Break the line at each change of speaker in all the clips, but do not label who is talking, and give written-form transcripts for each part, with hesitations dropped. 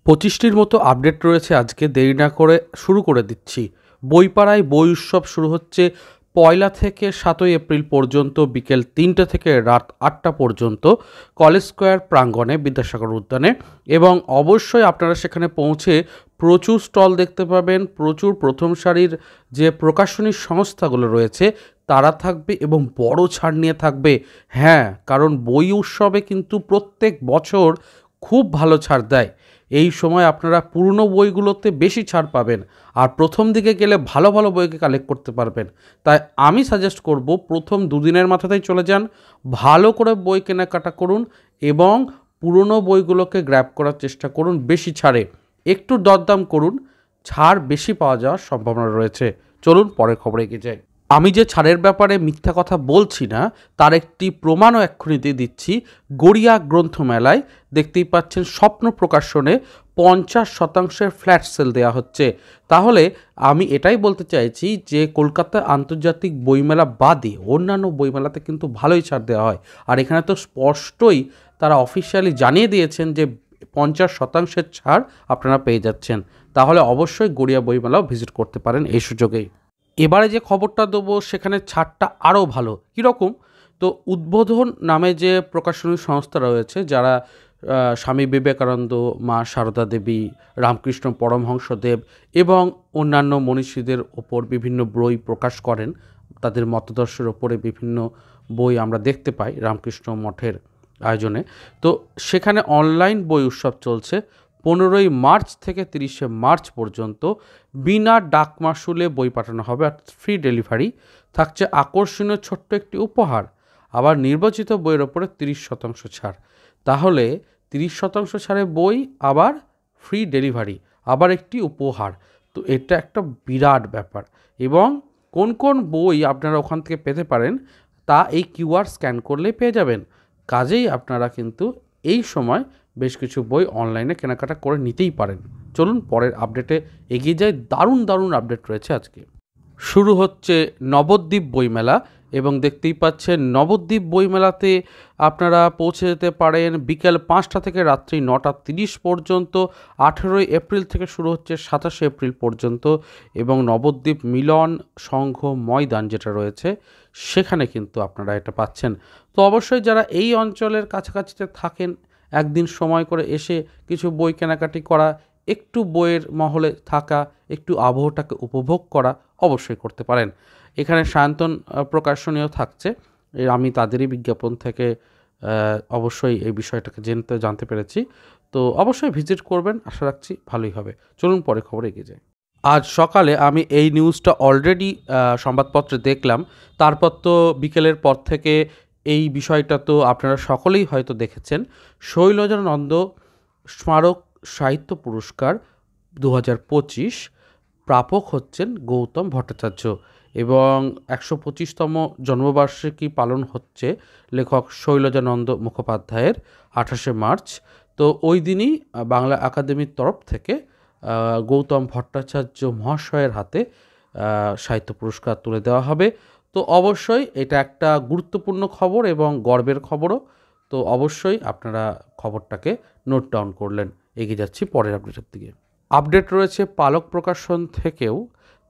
25টির মতো আপডেট রয়েছে আজকে, দেরি না করে শুরু করে দিচ্ছি। বইপাড়ায় বই উৎসব শুরু হচ্ছে 1 থেকে 7 এপ্রিল পর্যন্ত বিকেল 3টে থেকে রাত 8টা পর্যন্ত কলেজ স্কোয়ার প্রাঙ্গণে বিদ্যাসাগর উদ্যানে। এবং অবশ্যই আপনারা সেখানে পৌঁছে প্রচুর স্টল দেখতে পাবেন, প্রচুর প্রথম সারির যে প্রকাশনী সংস্থাগুলো রয়েছে তারা থাকবে এবং বড় ছাড় নিয়ে থাকবে। হ্যাঁ, কারণ বই উৎসবে কিন্তু প্রত্যেক বছর খুব ভালো ছাড় দেয়। এই সময় আপনারা পুরনো বইগুলোতে বেশি ছাড় পাবেন, আর প্রথম দিকে গেলে ভালো ভালো বইকে কালেক্ট করতে পারবেন। তাই আমি সাজেস্ট করব প্রথম দুদিনের মাথাতেই চলে যান, ভালো করে বই কেনাকাটা করুন এবং পুরনো বইগুলোকে গ্র্যাব করার চেষ্টা করুন বেশি ছাড়ে। একটু দরদাম করুন, ছাড় বেশি পাওয়া যাওয়ার সম্ভাবনা রয়েছে। চলুন পরের খবরে এগিয়ে যাই। আমি যে ছাড়ের ব্যাপারে মিথ্যা কথা বলছি না তার একটি প্রমাণও এক্ষুনি দিয়ে দিচ্ছি। গড়িয়া গ্রন্থমেলায় দেখতেই পাচ্ছেন স্বপ্ন প্রকাশনে 50% ফ্ল্যাট সেল দেওয়া হচ্ছে। তাহলে আমি এটাই বলতে চাইছি যে কলকাতা আন্তর্জাতিক বইমেলা বাদে অন্যান্য বইমেলাতে কিন্তু ভালোই ছাড় দেওয়া হয়, আর এখানে তো স্পষ্টই তারা অফিসিয়ালি জানিয়ে দিয়েছেন যে 50% ছাড় আপনারা পেয়ে যাচ্ছেন। তাহলে অবশ্যই গড়িয়া বইমেলাও ভিজিট করতে পারেন এই সুযোগেই। এবারে যে খবরটা দেবো সেখানে ছাড়টা আরও ভালো। কীরকম? তো উদ্বোধন নামে যে প্রকাশনী সংস্থা রয়েছে, যারা স্বামী বিবেকানন্দ, মা সারদা দেবী, রামকৃষ্ণ পরমহংসদেব এবং অন্যান্য মনীষীদের ওপর বিভিন্ন বই প্রকাশ করেন, তাদের মতাদর্শের ওপরে বিভিন্ন বই আমরা দেখতে পাই রামকৃষ্ণ মঠের আয়োজনে। তো সেখানে অনলাইন বই উৎসব চলছে 15ই মার্চ থেকে 30শে মার্চ পর্যন্ত। বিনা ডাক মাশুলে বই পাঠানো হবে, আর ফ্রি ডেলিভারি থাকছে। আকর্ষণীয় ছোট্ট একটি উপহার, আবার নির্বাচিত বইয়ের ওপরে 30% ছাড়। তাহলে 30% ছাড়ে বই, আবার ফ্রি ডেলিভারি, আবার একটি উপহার। তো এটা একটা বিরাট ব্যাপার। এবং কোন কোন বই আপনারা ওখান থেকে পেতে পারেন তা এই কিউআর স্ক্যান করলেই পেয়ে যাবেন। কাজেই আপনারা কিন্তু এই সময় বেশ কিছু বই অনলাইনে কেনাকাটা করে নিতেই পারেন। চলুন পরের আপডেটে এগিয়ে যাই। দারুণ দারুণ আপডেট রয়েছে আজকে। শুরু হচ্ছে নবদ্বীপ বইমেলা, এবং দেখতেই পাচ্ছেন নবদ্বীপ বইমেলাতে আপনারা পৌঁছে যেতে পারেন বিকেল 5টা থেকে রাত্রি 9টা 30 পর্যন্ত। 18ই এপ্রিল থেকে শুরু হচ্ছে 27শে এপ্রিল পর্যন্ত। এবং নবদ্বীপ মিলন সংঘ ময়দান যেটা রয়েছে সেখানে কিন্তু আপনারা এটা পাচ্ছেন। তো অবশ্যই যারা এই অঞ্চলের কাছাকাছিতে থাকেন, একদিন সময় করে এসে কিছু বই কেনাকাটি করা, একটু বইয়ের মহলে থাকা, একটু আবহটাকে উপভোগ করা অবশ্যই করতে পারেন। এখানে সায়ন্তন প্রকাশনীয় থাকছে, আমি তাদেরই বিজ্ঞাপন থেকে অবশ্যই এই বিষয়টাকে জানতে পেরেছি। তো অবশ্যই ভিজিট করবেন, আশা রাখছি ভালোই হবে। চলুন পরে খবর এগিয়ে যাই। আজ সকালে আমি এই নিউজটা অলরেডি সংবাদপত্রে দেখলাম, তারপর তো বিকেলের পর থেকে এই বিষয়টা তো আপনারা সকলেই হয়তো দেখেছেন। শৈলজানন্দ স্মারক সাহিত্য পুরস্কার 2025 প্রাপক হচ্ছেন গৌতম ভট্টাচার্য, এবং 125তম জন্মবার্ষিকী পালন হচ্ছে লেখক শৈলজানন্দ মুখোপাধ্যায়ের 28শে মার্চ। তো ওই দিনই বাংলা একাডেমির তরফ থেকে গৌতম ভট্টাচার্য মহাশয়ের হাতে সাহিত্য পুরস্কার তুলে দেওয়া হবে। তো অবশ্যই এটা একটা গুরুত্বপূর্ণ খবর এবং গর্বের খবরও। তো অবশ্যই আপনারা খবরটাকে নোট ডাউন করলেন। এগিয়ে যাচ্ছি পরের আপডেটের দিকে। আপডেট রয়েছে পালক প্রকাশন থেকেও।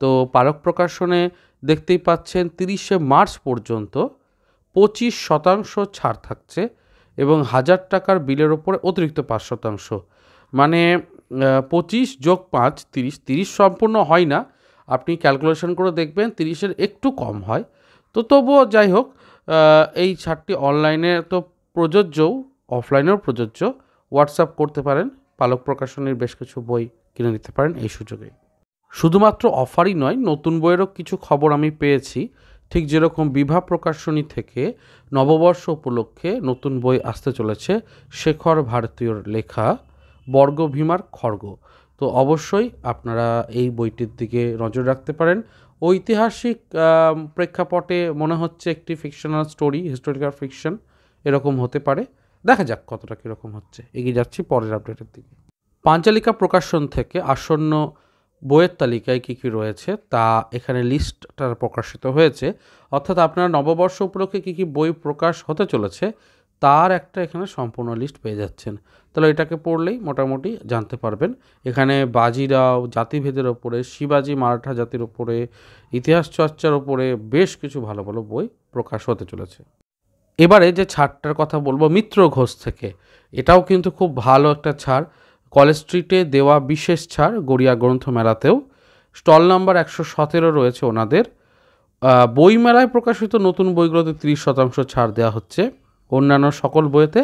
তো পালক প্রকাশনে দেখতেই পাচ্ছেন 30শে মার্চ পর্যন্ত 25% ছাড় থাকছে, এবং 1000 টাকার বিলের ওপরে অতিরিক্ত 5%। মানে 25 যোগ 5 30, 30 সম্পূর্ণ হয় না, আপনি ক্যালকুলেশন করে দেখবেন 30-এর একটু কম হয়। তো তবুও যাই হোক, এই ছাড়টি অনলাইনে তো প্রযোজ্যও, অফলাইনেও প্রযোজ্য। হোয়াটসঅ্যাপ করতে পারেন, পালক প্রকাশনীর বেশ কিছু বই কিনে নিতে পারেন এই সুযোগে। শুধুমাত্র অফারই নয়, নতুন বইয়েরও কিছু খবর আমি পেয়েছি। ঠিক যেরকম বিভা প্রকাশনী থেকে নববর্ষ উপলক্ষে নতুন বই আসতে চলেছে, শেখর ভারতীয়র লেখা বর্গভীমার খড়গ। তো অবশ্যই আপনারা এই বইটির দিকে নজর রাখতে পারেন। ঐতিহাসিক প্রেক্ষাপটে মনে হচ্ছে একটি ফিকশনাল স্টোরি, হিস্টোরিক্যাল ফিকশন এরকম হতে পারে। দেখা যাক কতটা কীরকম হচ্ছে। এগিয়ে যাচ্ছি পরের আপডেটের দিকে। পাঞ্চালিকা প্রকাশন থেকে আসন্ন বইয়ের তালিকায় কী কী রয়েছে তা এখানে লিস্টটা প্রকাশিত হয়েছে। অর্থাৎ আপনার নববর্ষ উপলক্ষে কী কী বই প্রকাশ হতে চলেছে তার একটা এখানে সম্পূর্ণ লিস্ট পেয়ে যাচ্ছেন। তাহলে এটাকে পড়লেই মোটামুটি জানতে পারবেন। এখানে বাজিরাও, জাতিভেদের ওপরে, শিবাজি মারাঠা জাতির ওপরে, ইতিহাস চর্চার ওপরে বেশ কিছু ভালো ভালো বই প্রকাশ হতে চলেছে। এবারে যে ছাড়টার কথা বলবো মিত্র ঘোষ থেকে, এটাও কিন্তু খুব ভালো একটা ছাড়। কলেজ স্ট্রিটে দেওয়া বিশেষ ছাড়, গড়িয়া গ্রন্থ মেলাতেও স্টল নাম্বার 117 রয়েছে ওনাদের। বইমেলায় প্রকাশিত নতুন বইগুলোতে 30% ছাড় দেওয়া হচ্ছে, অন্যান্য সকল বইয়েতে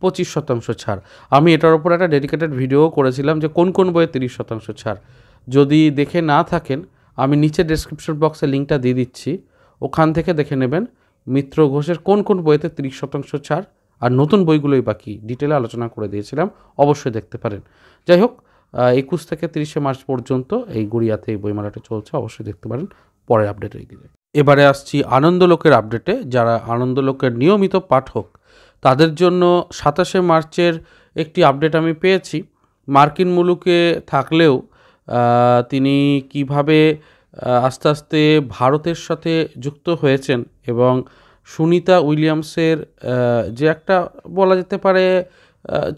25% ছাড়। আমি এটার উপর একটা ডেডিকেটেড ভিডিও করেছিলাম যে কোন কোন বইয়ে 30% ছাড়। যদি দেখে না থাকেন, আমি নিচে ডেসক্রিপশন বক্সে লিঙ্কটা দিয়ে দিচ্ছি, ওখান থেকে দেখে নেবেন মিত্র ঘোষের কোন কোন বইতে 30% ছাড় আর নতুন বইগুলোই বাকি ডিটেলে আলোচনা করে দিয়েছিলাম, অবশ্যই দেখতে পারেন। যাই হোক, 21 থেকে 30 মার্চ পর্যন্ত এই গড়িয়াতে এই বইমেলাটা চলছে, অবশ্যই দেখতে পারেন। পরের আপডেট এগিয়ে এবারে আসছি আনন্দলোকের আপডেটে। যারা আনন্দলোকের নিয়মিত পাঠক তাদের জন্য 27শে মার্চের একটি আপডেট আমি পেয়েছি। মার্কিন মুলুকে থাকলেও তিনি কিভাবে আস্তে আস্তে ভারতের সাথে যুক্ত হয়েছেন এবং সুনিতা উইলিয়ামসের যে একটা বলা যেতে পারে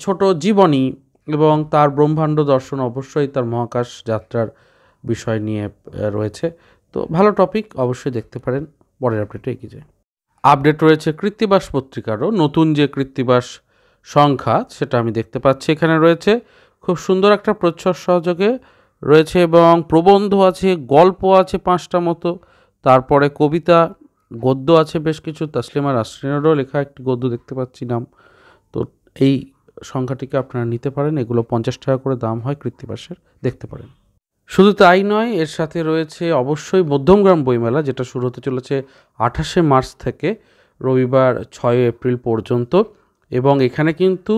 ছোট জীবনী এবং তার ব্রহ্মাণ্ড দর্শন, অবশ্যই তার মহাকাশ যাত্রার বিষয় নিয়ে রয়েছে। তো ভালো টপিক, অবশ্যই দেখতে পারেন। পরের আপডেটে এগিয়ে যায়। আপডেট রয়েছে কৃত্তিবাস পত্রিকারও নতুন যে কৃত্তিবাস সংখ্যা সেটা আমি দেখতে পাচ্ছি। এখানে রয়েছে খুব সুন্দর একটা প্রচ্ছদ সহযোগে রয়েছে এবং প্রবন্ধ আছে, গল্প আছে 5টা মতো, তারপরে কবিতা, গদ্য আছে বেশ কিছু। তাসলিমা নাসরিনেরও লেখা একটি গদ্য দেখতে পাচ্ছি নাম। তো এই সংখ্যাটিকে আপনারা নিতে পারেন, এগুলো 50 টাকা করে দাম হয় কৃত্তিবাসের, দেখতে পারেন। শুধু তাই নয়, এর সাথে রয়েছে অবশ্যই মধ্যমগ্রাম বইমেলা, যেটা শুরু হতে চলেছে 28শে মার্চ থেকে রবিবার 6 এপ্রিল পর্যন্ত। এবং এখানে কিন্তু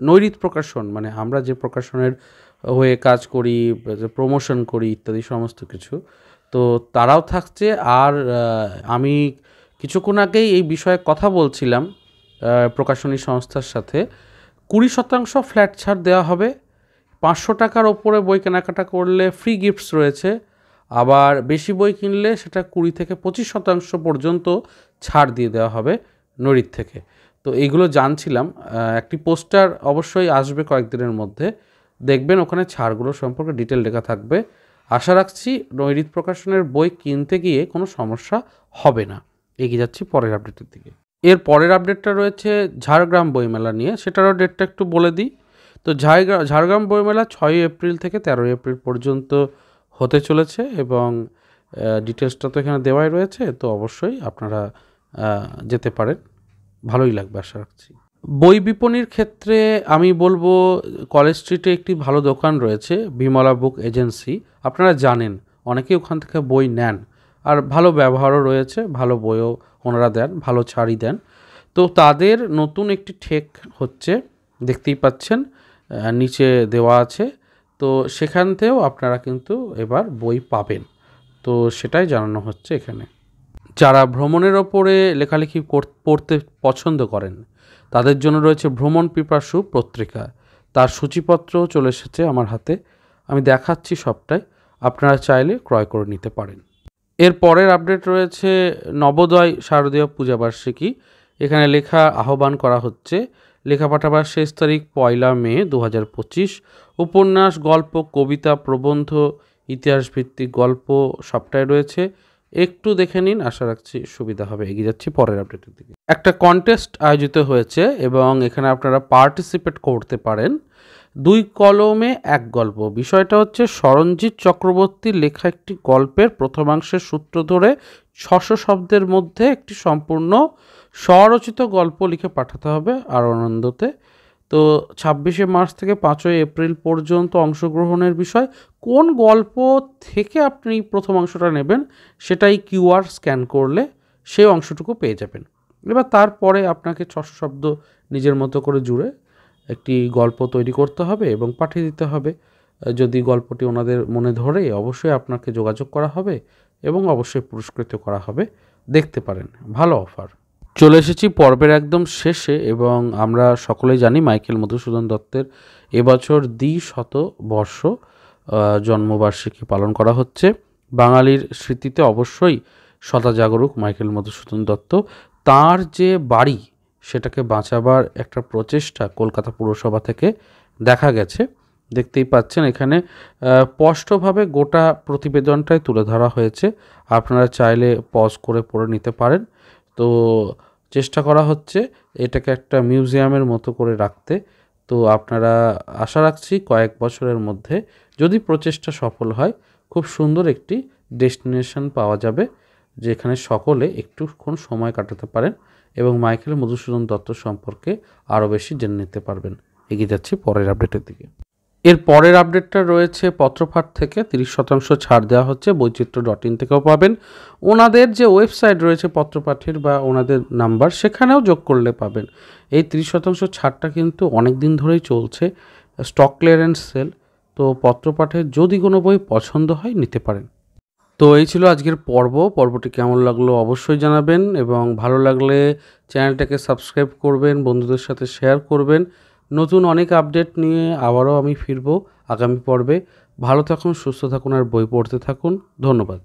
নৈরিত প্রকাশন, মানে আমরা যে প্রকাশনের হয়ে কাজ করি, প্রমোশন করি ইত্যাদি সমস্ত কিছু, তো তারাও থাকছে। আর আমি কিছুক্ষণ আগেই এই বিষয়ে কথা বলছিলাম প্রকাশনী সংস্থার সাথে। 20% ফ্ল্যাট ছাড় দেওয়া হবে। 500 টাকার ওপরে বই কেনাকাটা করলে ফ্রি গিফটস রয়েছে, আবার বেশি বই কিনলে সেটা 20 থেকে 25% পর্যন্ত ছাড় দিয়ে দেওয়া হবে নৈরিত থেকে। তো এইগুলো জানছিলাম। একটি পোস্টার অবশ্যই আসবে কয়েকদিনের মধ্যে, দেখবেন ওখানে ছাড়গুলো সম্পর্কে ডিটেল লেখা থাকবে। আশা রাখছি নৈরিত প্রকাশনের বই কিনতে গিয়ে কোনো সমস্যা হবে না। এগিয়ে যাচ্ছি পরের আপডেটের দিকে। এর পরের আপডেটটা রয়েছে ঝাড়গ্রাম বইমেলা নিয়ে, সেটারও ডেটটা একটু বলে দিই। তো ঝাড়গ্রাম বইমেলা 6 এপ্রিল থেকে 13 এপ্রিল পর্যন্ত হতে চলেছে এবং ডিটেলসটা তো এখানে দেওয়াই রয়েছে। তো অবশ্যই আপনারা যেতে পারেন, ভালোই লাগবে আশা রাখছি। বই বিপণির ক্ষেত্রে আমি বলবো কলেজ স্ট্রিটে একটি ভালো দোকান রয়েছে, বিমলা বুক এজেন্সি। আপনারা জানেন অনেকেই ওখান থেকে বই নেন আর ভালো ব্যবহারও রয়েছে, ভালো বইও ওনারা দেন, ভালো ছাড়ই দেন। তো তাদের নতুন একটি ঠেক হচ্ছে, দেখতেই পাচ্ছেন নিচে দেওয়া আছে। তো সেখান থেকেও আপনারা কিন্তু এবার বই পাবেন, তো সেটাই জানানো হচ্ছে এখানে। যারা ভ্রমণের ওপরে লেখালেখি পড়তে পছন্দ করেন তাদের জন্য রয়েছে ভ্রমণ পিপাসু পত্রিকা। তার সূচিপত্র চলে এসেছে আমার হাতে, আমি দেখাচ্ছি সবটাই, আপনারা চাইলে ক্রয় করে নিতে পারেন। এর পরের আপডেট রয়েছে নবোদয় শারদীয় পূজাবার্ষিকী। এখানে লেখা আহ্বান করা হচ্ছে, লেখা পাঠাবার শেষ তারিখ 1 মে 2025। উপন্যাস, গল্প, কবিতা, প্রবন্ধ, ইতিহাসভিত্তিক গল্প সবটাই রয়েছে, একটু দেখে নিন, আশা রাখছি সুবিধা হবে। এগিয়ে যাচ্ছি পরের আপডেটের দিকে। একটা কন্টেস্ট আয়োজিত হয়েছে এবং এখানে আপনারা পার্টিসিপেট করতে পারেন। 2 কলমে 1 গল্প, বিষয়টা হচ্ছে সরঞ্জিৎ চক্রবর্তীর লেখা একটি গল্পের প্রথমাংশের সূত্র ধরে 600 শব্দের মধ্যে একটি সম্পূর্ণ স্বরচিত গল্প লিখে পাঠাতে হবে আর আনন্দতে। তো 26শে মার্চ থেকে 5ই এপ্রিল পর্যন্ত অংশগ্রহণের বিষয়। কোন গল্প থেকে আপনি প্রথম অংশটা নেবেন সেটাই কিউআর স্ক্যান করলে সেই অংশটুকু পেয়ে যাবেন। এবার তারপরে আপনাকে 600 শব্দ নিজের মতো করে জুড়ে একটি গল্প তৈরি করতে হবে এবং পাঠিয়ে দিতে হবে। যদি গল্পটি ওনাদের মনে ধরে অবশ্যই আপনাকে যোগাযোগ করা হবে এবং অবশ্যই পুরস্কৃত করা হবে। দেখতে পারেন, ভালো অফার। চলে এসেছি পর্বের একদম শেষে এবং আমরা সকলেই জানি মাইকেল মধুসূদন দত্তের এবছর 200 জন্মবার্ষিকী পালন করা হচ্ছে। বাঙালির স্মৃতিতে অবশ্যই সদা জাগরুক মাইকেল মধুসূদন দত্ত। তার যে বাড়ি সেটাকে বাঁচাবার একটা প্রচেষ্টা কলকাতা পুরসভা থেকে দেখা গেছে। দেখতেই পাচ্ছেন এখানে স্পষ্টভাবে গোটা প্রতিবেদনটাই তুলে ধরা হয়েছে। আপনারা চাইলে পজ করে পড়ে নিতে পারেন। তো চেষ্টা করা হচ্ছে এটাকে একটা মিউজিয়ামের মতো করে রাখতে। তো আপনারা আশা রাখছি কয়েক বছরের মধ্যে যদি প্রচেষ্টা সফল হয়, খুব সুন্দর একটি ডেস্টিনেশন পাওয়া যাবে, যেখানে সকলে একটুক্ষণ সময় কাটাতে পারেন এবং মাইকেল মধুসূদন দত্ত সম্পর্কে আরও বেশি জেনে নিতে পারবেন। এগিয়ে যাচ্ছি পরের আপডেটের দিকে। এর পরের আপডেটটা রয়েছে পত্রপাঠ থেকে 30% ছাড় দেওয়া হচ্ছে, বৈচিত্র্য.in থেকেও পাবেন। ওনাদের যে ওয়েবসাইট রয়েছে পত্রপাঠের বা ওনাদের নাম্বার, সেখানেও যোগ করলে পাবেন। এই 30% ছাড়টা কিন্তু অনেক দিন ধরেই চলছে, স্টক ক্লিয়ারেন্স সেল। তো পত্রপাঠের যদি কোনো বই পছন্দ হয় নিতে পারেন। তো এই ছিল আজকের পর্বটি কেমন লাগলো অবশ্যই জানাবেন, এবং ভালো লাগলে চ্যানেলটাকে সাবস্ক্রাইব করবেন, বন্ধুদের সাথে শেয়ার করবেন। নতুন অনেক আপডেট নিয়ে আবারও আমি ফিরবো আগামী পর্বে। ভালো থাকুন, সুস্থ থাকুন আর বই পড়তে থাকুন। ধন্যবাদ।